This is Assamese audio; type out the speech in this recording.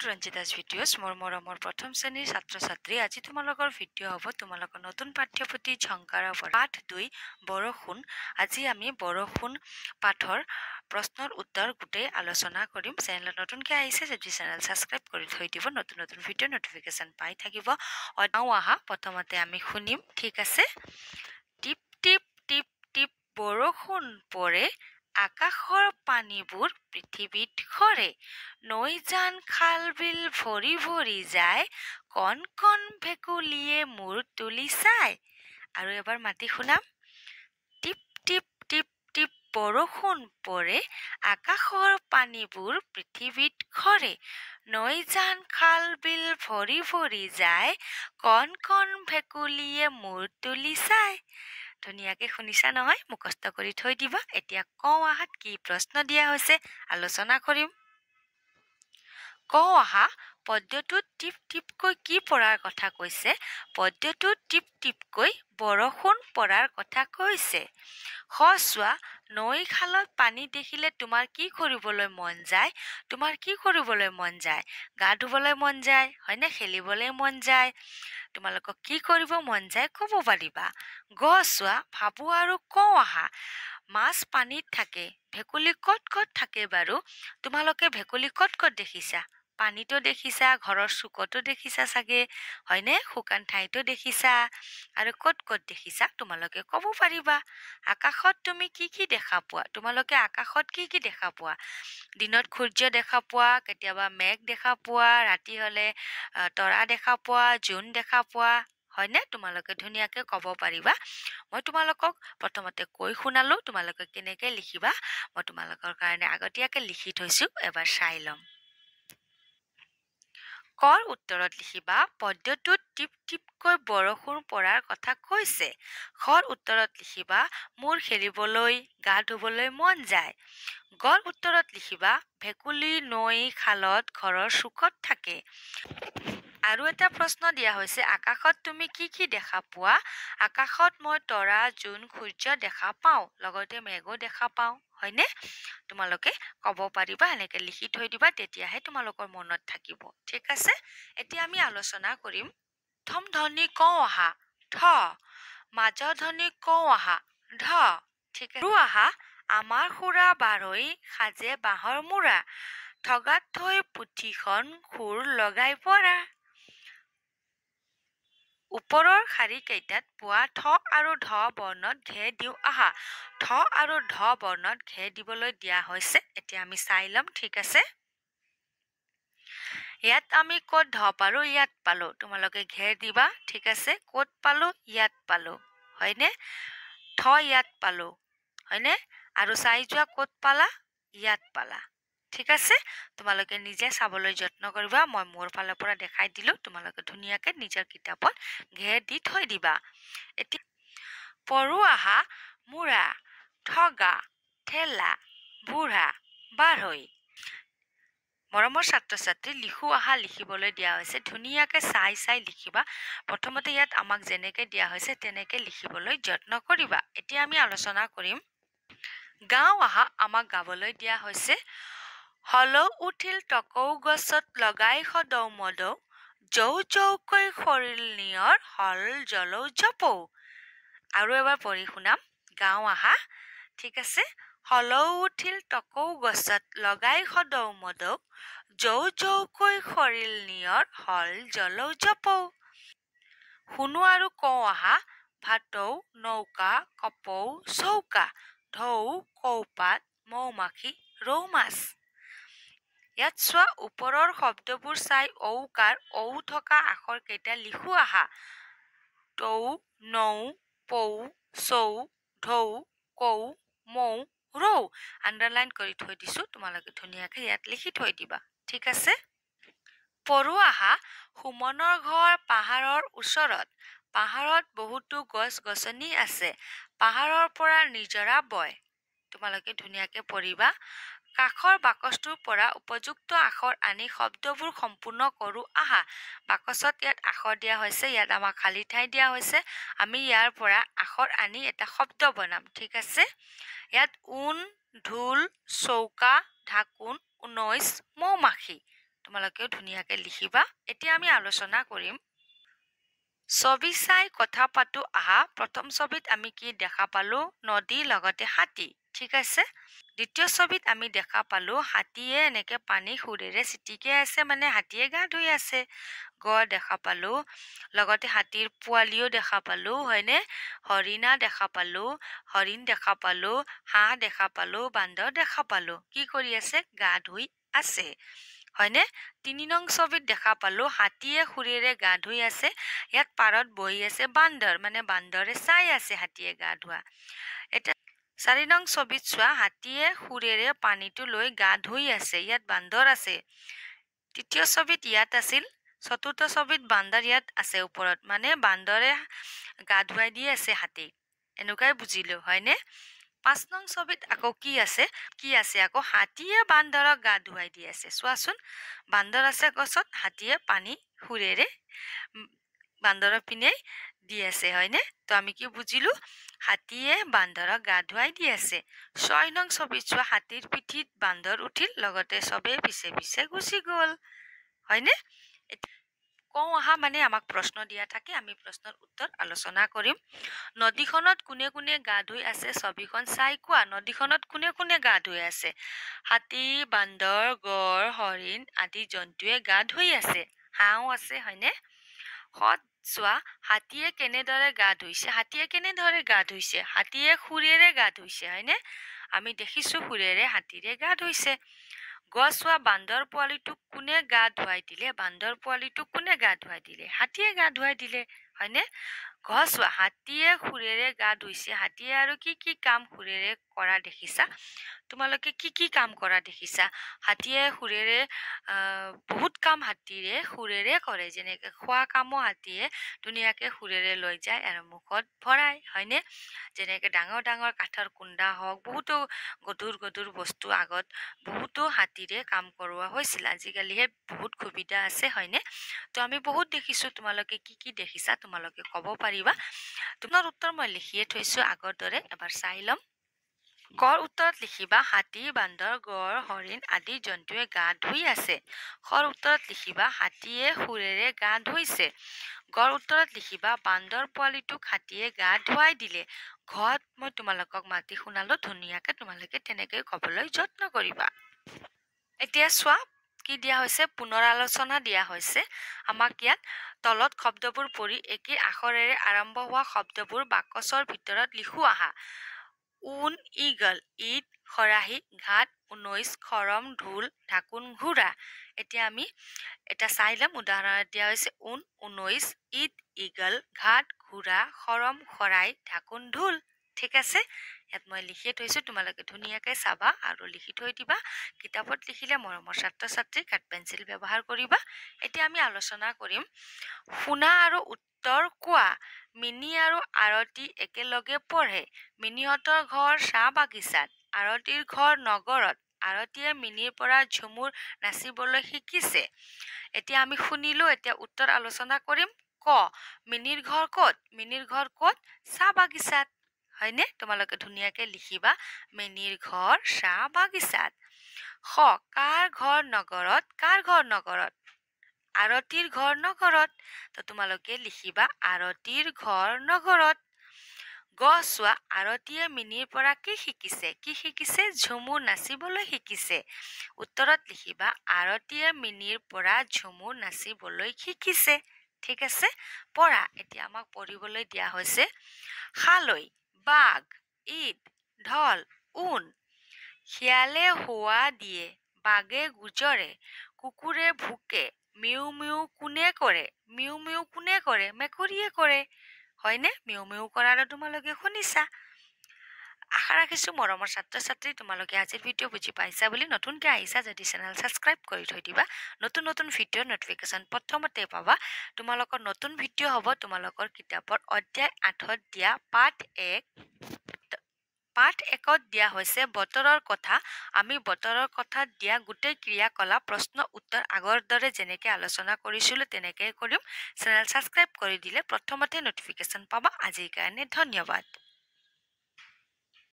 টু ৰঞ্জিতাছ ভিডিঅ'ছ মোৰ মৰমৰ প্ৰথম শ্ৰেণীৰ ছাত্ৰ ছাত্ৰী আজি তোমালোকৰ ভিডিঅ' হ'ব তোমালোকৰ নতুন পাঠ্যপুথি ঝংকাৰৰ পৰা পাঠ 2 বৰষুণ আজি আমি বৰষুণ পাঠৰ প্ৰশ্নৰ উত্তৰ গোটেই আলোচনা কৰিম চেনেলত নতুনকৈ আহিছে যদি চেনেল ছাবস্ক্ৰাইব কৰি থৈ দিব নতুন নতুন ভিডিঅ' নটিফিকেশ্যন পাই থাকিব আহা প্ৰথমতে আমি শুনিম ঠিক আছে টিপ টিপ টিপ টিপ বৰষুণ পৰে আকাশৰ পানীবোৰ পৃথিৱীত সৰে নৈ জান খাল বিল ভৰি ভৰি যায় কণ কণ ভেকুলীয়ে মূৰ তুলি চায় আৰু এবাৰ মাতি শুনাম টিপ টিপ টিপ টিপ বৰষুণ পৰে আকাশৰ পানীবোৰ পৃথিৱীত সৰে নৈ জান খাল বিল ভৰি ভৰি যায় কণ কণ ভেকুলীয়ে মূৰ তুলি চায় ধুনীয়াকে শুনিছা নহয় মুখস্থ কৰি থৈ দিবা এতিয়া কওঁ আহাত কি প্ৰশ্ন দিয়া হৈছে আলোচনা কৰিম কওঁ আহা পদ্যটোত টিপ টিপকৈ কি পৰাৰ কথা কৈছে পদ্যটোত টিপ টিপকৈ বৰষুণ পৰাৰ কথা কৈছে চোৱা নৈ খালত পানী দেখিলে তোমাৰ কি কৰিবলৈ মন যায় গা ধুবলৈ মন যায় হয়নে খেলিবলৈ মন যায় তোমালোকক কি কৰিব মন যায় ক'ব পাৰিবা চোৱা ভাবো আৰু কওঁ আহা মাছ পানীত থাকে ভেকুলী ক'ত ক'ত থাকে বাৰু তোমালোকে ভেকুলী ক'ত ক'ত দেখিছা পানীতো দেখিছা ঘৰৰ চুকতো দেখিছা চাগে হয়নে শুকান ঠাইতো দেখিছা আৰু ক'ত ক'ত দেখিছা তোমালোকে ক'ব পাৰিবা আকাশত তুমি কি কি দেখা পোৱা তোমালোকে আকাশত কি কি দেখা পোৱা দিনত সূৰ্য দেখা পোৱা কেতিয়াবা মেঘ দেখা পোৱা ৰাতি হ'লে তৰা দেখা পোৱা জোন দেখা পোৱা হয়নে তোমালোকে ধুনীয়াকে ক'ব পাৰিবা মই তোমালোকক প্ৰথমতে কৈ শুনালো তোমালোকে কেনেকে লিখিবা মই তোমালোকৰ কাৰণে আগতীয়াকে লিখি থৈছো এবাৰ চাই ল'ম কৰ উত্তৰত লিখিবা পদ্যটোত টিপ টিপকৈ বৰষুণ পৰাৰ কথা কৈছে খৰ উত্তৰত লিখিবা মোৰ খেলিবলৈ গা ধুবলৈ মন যায় গৰ উত্তৰত লিখিবা ভেকুলী নৈ খালত ঘৰৰ চুকত থাকে আৰু এটা প্ৰশ্ন দিয়া হৈছে আকাশত তুমি কি কি দেখা পোৱা আকাশত মই তৰা জোন সূৰ্য দেখা পাওঁ লগতে মেঘো দেখা পাওঁ হয়নে তোমালোকে ক'ব পাৰিবা এনেকে লিখি থৈ দিবা তেতিয়াহে তোমালোকৰ মনত থাকিব ঠিক আছে এতিয়া আমি আলোচনা কৰিম প্ৰথম ধ্বনি কওঁ আহা ধ মাজৰ ধ্বনি কওঁ আহা ধ ঠিক আছে আহা আমাৰ খুৰা বাৰৈ সাজে বাঁহৰ মূৰা ঠগাত থৈ পুথিখন খুৰ লগাই পৰা ওপৰৰ শাৰী কেইটাত পোৱা থ আৰু ধ বৰ্ণত ঘে দিওঁ আহা থ আৰু ধ বৰ্ণত ঘে দিবলৈ দিয়া হৈছে এতিয়া আমি চাই ল'ম ঠিক আছে ইয়াত আমি ক'ত ধ পালো ইয়াত পালো তোমালোকে ঘেৰ দিবা ঠিক আছে ক'ত পালো ইয়াত পালো হয়নে থ ইয়াত পালো হয়নে আৰু চাই যোৱা ক'ত পালা ইয়াত পালা ঠিক আছে তোমালোকে নিজে চাবলৈ যত্ন কৰিবা মই মোৰ ফালৰ পৰা দেখাই দিলো তোমালোকে ধুনীয়াকে নিজৰ কিতাপত ঘেৰ দি থৈ দিবা এতিয়া পঢ়ো আহা মুৰা ঠগা ঠেলা বুঢ়া বাঢ়ৈ মৰমৰ ছাত্ৰ ছাত্ৰী লিখো আহা লিখিবলৈ দিয়া হৈছে ধুনীয়াকে চাই চাই লিখিবা প্ৰথমতে ইয়াত আমাক যেনেকে দিয়া হৈছে তেনেকে লিখিবলৈ যত্ন কৰিবা এতিয়া আমি আলোচনা কৰিম গাঁও আহা আমাক গাবলৈ দিয়া হৈছে হলৌ উঠিল টকৌ গছত লগাই সদৌ মদৌ জৌ জৌকৈ সৰিল নিয়ৰ হল জলৌ জপৌ আৰু এবাৰ পঢ়ি শুনাম গাঁও আহা ঠিক আছে হলৌ উঠিল টকৌ গছত লগাই সদৌ মদৌ জৌ জৌকৈ সৰিল নিয়ৰ হল জলৌ জপৌ শুনো আৰু কওঁ আহা ভাটৌ নৌকা কপৌ চৌকা ঢৌ কৌপাত মৌমাখি ৰৌ মাছ ইয়াত চোৱা ওপৰৰ শব্দবোৰ চাই ঔকাৰ ঔ থকা আখৰ কেইটা লিখো আহা টৌ নৌ পৌ চৌ ঢৌ কৌ মৌ ৰৌ আণ্ডাৰলাইন কৰি থৈ দিছো তোমালোকে ধুনীয়াকে ইয়াত লিখি থৈ দিবা ঠিক আছে পঢ়ো আহা সুমনৰ ঘৰ পাহাৰৰ ওচৰত পাহাৰত বহুতো গছ গছনি আছে পাহাৰৰ পৰা নিজৰা বয় তোমালোকে ধুনীয়াকে পঢ়িবা কাষৰ বাকচটোৰ পৰা উপযুক্ত আখৰ আনি শব্দবোৰ সম্পূৰ্ণ কৰো আহা বাকচত ইয়াত আখৰ দিয়া হৈছে ইয়াত আমাক খালী ঠাই দিয়া হৈছে আমি ইয়াৰ পৰা আখৰ আনি এটা শব্দ বনাম ঠিক আছে ইয়াত ঢোল চৌকা ঢাকোন 19 মৌমাখি তোমালোকেও ধুনীয়াকৈ লিখিবা এতিয়া আমি আলোচনা কৰিম ছবি চাই কথা পাতো আহা প্ৰথম ছবিত আমি কি দেখা পালো নদী লগতে হাতী ঠিক আছে দ্বিতীয় ছবিত আমি দেখা পালো হাতীয়ে এনেকে পানী সুৰেৰে চিটিকে আছে মানে হাতীয়ে গা ধুই আছে গড় দেখা পালো লগতে হাতীৰ পোৱালিও দেখা পালো হয়নে হৰিণা দেখা পালো হৰিণ দেখা পালো হাঁহ দেখা পালো বান্দৰ দেখা পালো কি কৰি আছে গা ধুই আছে হয়নে ৩ নং ছবিত দেখা পালো হাতীয়ে সুৰেৰে গা ধুই আছে ইয়াত পাৰত বহি আছে বান্দৰ মানে বান্দৰে চাই আছে হাতীয়ে গা ধোৱা এটা ৪ নং ছবিত চোৱা হাতীয়ে সুৰেৰে পানীটো লৈ গা ধুই আছে ইয়াত বান্দৰ আছে তৃতীয় ছবিত ইয়াত আছিল চতুৰ্থ ছবিত বান্দৰ ইয়াত আছে ওপৰত মানে বান্দৰে গা ধুৱাই দি আছে হাতীক এনেকুৱাই বুজিলো হয়নে ৫ নং ছবিত আকৌ কি আছে আকৌ হাতীয়ে বান্দৰক গা ধুৱাই দি আছে চোৱাচোন বান্দৰ আছে গছত হাতীয়ে পানী সুৰেৰে বান্দৰৰ পিনে দি আছে হয়নে তো আমি কি বুজিলো হাতীয়ে বান্দৰক গা ধুৱাই দি আছে ৬ নং ছবিত চোৱা হাতীৰ পিঠিত বান্দৰ উঠিল লগতে চবে পিছে পিছে গুচি গ'ল হয়নে কওঁ আহা মানে আমাক প্ৰশ্ন দিয়া থাকে আমি প্ৰশ্নৰ উত্তৰ আলোচনা কৰিম নদীখনত কোনে কোনে গা ধুই আছে ছবিখন চাই কোৱা নদীখনত কোনে কোনে গা ধুই আছে হাতী বান্দৰ গড় হৰিণ আদি জন্তুৱে গা ধুই আছে হাঁহও আছে হয়নে সৎ চোৱা হাতীয়ে কেনেদৰে গা ধুইছে হাতীয়ে সুৰেৰে গা ধুইছে হয়নে আমি দেখিছো সুৰেৰে হাতীৰে গা ধুইছে গছ চোৱা বান্দৰ পোৱালিটোক কোনে গা ধুৱাই দিলে হাতীয়ে গা ধুৱাই দিলে হয়নে গছ চোৱা হাতীয়ে সুৰেৰে গা ধুইছে হাতীয়ে আৰু কি কি কাম সুৰেৰে কৰা দেখিছা তোমালোকে কি কি কাম কৰা দেখিছা হাতীয়ে সুৰেৰে বহুত কাম হাতীৰে সুৰেৰে কৰে যেনেকৈ খোৱা কামো হাতীয়ে ধুনীয়াকৈ সুৰেৰে লৈ যায় আৰু মুখত ভৰাই হয়নে যেনেকৈ ডাঙৰ ডাঙৰ কাঠৰ কুণ্ডা হওক বহুতো গধুৰ বস্তু আগত বহুতো হাতীৰে কাম কৰোৱা হৈছিল আজিকালিহে বহুত সুবিধা আছে হয়নে তো আমি বহুত দেখিছো তোমালোকে কি কি দেখিছা তোমালোকে ক'ব পাৰিবা তোমাৰ উত্তৰ মই লিখিয়ে থৈছো আগৰ দৰে এবাৰ চাই ল'ম কৰ উত্তৰত লিখিবা হাতী বান্দৰ গড় হৰিণ আদি জন্তুৱে গা ধুই আছে খৰ উত্তৰত লিখিবা হাতীয়ে সুৰেৰে গা ধুইছে গড় উত্তৰত লিখিবা বান্দৰ পোৱালিটোক হাতীয়ে গা ধুৱাই দিলে ঘৰত মই তোমালোকক মাতি শুনালো ধুনীয়াকে তোমালোকে তেনেকৈ ক'বলৈ যত্ন কৰিবা এতিয়া চোৱা কি দিয়া হৈছে পুনৰ আলোচনা দিয়া হৈছে আমাক ইয়াত তলত শব্দবোৰ পঢ়ি একে আখৰেৰে আৰম্ভ হোৱা শব্দবোৰ বাকচৰ ভিতৰত লিখো আহা ঊন ইগল ঈদ খৰাহী ঘাট ১৯ খৰম ঢোল ঢাকোন ঘোঁৰা এতিয়া আমি এটা চাই ল'ম উদাহৰণ দিয়া হৈছে ঊন ১৯ ঈদ ইগল ঘাট ঘোঁৰা খৰম খৰাই ঢাকোন ঢোল ঠিক আছে ইয়াত মই লিখি থৈছো তোমালোকে ধুনীয়াকৈ চাবা আৰু লিখি থৈ দিবা কিতাপত লিখিলে মৰমৰ ছাত্ৰ ছাত্ৰী কাঠ পেঞ্চিল ব্যৱহাৰ কৰিবা এতিয়া আমি আলোচনা কৰিম শুনা আৰু উত্তৰ কোৱা মিনি আৰু আৰতি একেলগে পঢ়ে মিনিহঁতৰ ঘৰ চাহ বাগিচাত আৰতিৰ ঘৰ নগৰত আৰতিয়ে মিনিৰ পৰা ঝুমুৰ নাচিবলৈ শিকিছে এতিয়া আমি শুনিলো এতিয়া উত্তৰ আলোচনা কৰিম ক মিনিৰ ঘৰ ক'ত চাহ বাগিচাত হয়নে তোমালোকে ধুনীয়াকৈ লিখিবা মিনিৰ ঘৰ চাহ বাগিচাত খ কাৰ ঘৰ নগৰত আৰতিৰ ঘৰ নগৰত তো তোমালোকে লিখিবা আৰতিৰ ঘৰ নগৰত গ চোৱা আৰতিয়ে মিনিৰ পৰা কি শিকিছে ঝুমুৰ নাচিবলৈ শিকিছে উত্তৰত লিখিবা আৰতিয়ে মিনিৰ পৰা ঝুমুৰ নাচিবলৈ শিকিছে ঠিক আছে পঢ়া এতিয়া আমাক পঢ়িবলৈ দিয়া হৈছে খালৈ বাঘ ঈদ ঢল ঊন শিয়ালে হোৱা দিয়ে বাঘে গুজৰে কুকুৰে ভুকে মিউ মিউ কোনে কৰে মেকুৰীয়ে কৰে হয়নে মিউ মিউ কৰাটো তোমালোকে শুনিছা আশা ৰাখিছো মৰমৰ ছাত্ৰ ছাত্ৰী তোমালোকে আজিৰ ভিডিঅ' বুজি পাইছা বুলি নতুনকৈ আহিছা যদি চেনেল ছাবস্ক্ৰাইব কৰি থৈ দিবা নতুন ভিডিঅ'ৰ নটিফিকেশ্যন প্ৰথমতে পাবা তোমালোকৰ নতুন ভিডিঅ' হ'ব তোমালোকৰ কিতাপৰ অধ্যায় ৮ত দিয়া পাঠ ১ত দিয়া হৈছে বতৰৰ কথা আমি বতৰৰ কথাত দিয়া গোটেই ক্ৰিয়াকলাপ প্ৰশ্ন উত্তৰ আগৰ দৰে যেনেকৈ আলোচনা কৰিছিলোঁ তেনেকৈ কৰিম চেনেল ছাবস্ক্ৰাইব কৰি দিলে প্ৰথমতে নটিফিকেশ্যন পাবা আজিৰ কাৰণে ধন্যবাদ